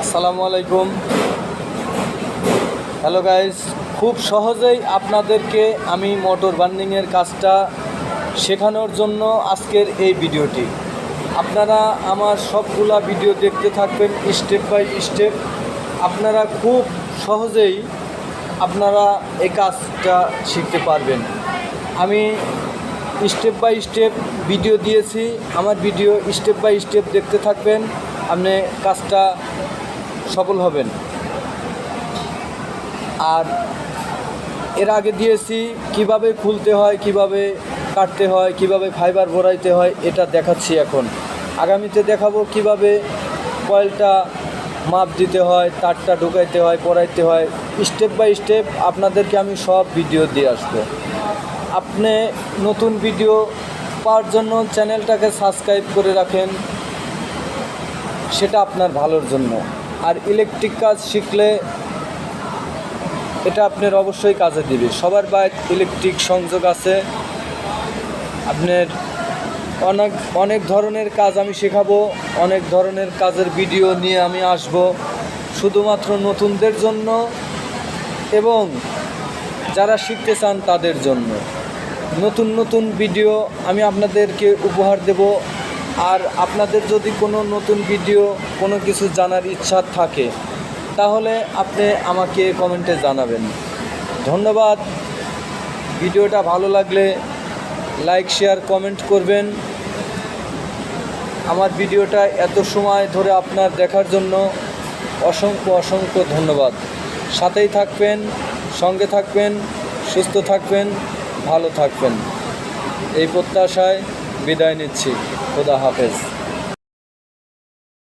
আসসালামু আলাইকুম। Hello guys, খুব সহজেই আপনাদেরকে আমি মোটর বার্নিংয়ের কাজটা শেখানোর জন্য আজকের এই ভিডিওটি। আপনারা আমার সবগুলা ভিডিও দেখতে থাকবেন স্টেপ বাই স্টেপ। আপনারা খুব সহজেই আপনারা এই কাজটা শিখতে পারবেন। আমি স্টেপ বাই স্টেপ ভিডিও দিয়েছি, আমার ভিডিও স্টেপ বাই স্টেপ দেখতে থাকবেন, আপনি কাজটা সফল হবেন। আর এর আগে দিয়েছি কিভাবে খুলতে হয়, কিভাবে কাটতে হয়, কিভাবে ফাইবার ভরাইতে হয়, এটা দেখাচ্ছি। এখন আগামীতে দেখাবো কিভাবে কয়েলটা মাপ দিতে হয়, তারটা ঢুকাইতে হয়, পরাইতে হয়। স্টেপ বাই স্টেপ আপনাদেরকে আমি সব ভিডিও দিয়ে আসবো। আপনি নতুন ভিডিও পাওয়ার জন্য চ্যানেলটাকে সাবস্ক্রাইব করে রাখেন, সেটা আপনার ভালোর জন্য। আর ইলেকট্রিক কাজ শিখলে এটা আপনার অবশ্যই কাজে দিবে। সবার বাইরে ইলেকট্রিক সংযোগ আছে। আপনার অনেক ধরনের কাজ আমি শেখাবো, অনেক ধরনের কাজের ভিডিও নিয়ে আমি আসব, শুধুমাত্র নতুনদের জন্য এবং যারা শিখতে চান তাদের জন্য। নতুন নতুন ভিডিও আমি আপনাদেরকে উপহার দেব। আর আপনাদের যদি কোনো নতুন ভিডিও, কোনো কিছু জানার ইচ্ছা থাকে, তাহলে আপনি আমাকে কমেন্টে জানাবেন। ধন্যবাদ। ভিডিওটা ভালো লাগলে লাইক, শেয়ার, কমেন্ট করবেন। আমার ভিডিওটা এত সময় ধরে আপনার দেখার জন্য অসংখ্য অসংখ্য ধন্যবাদ। সাথেই থাকবেন, সঙ্গে থাকবেন, সুস্থ থাকবেন, ভালো থাকবেন, এই প্রত্যাশায় বিদায় নিচ্ছি। খোদা হাফেজ।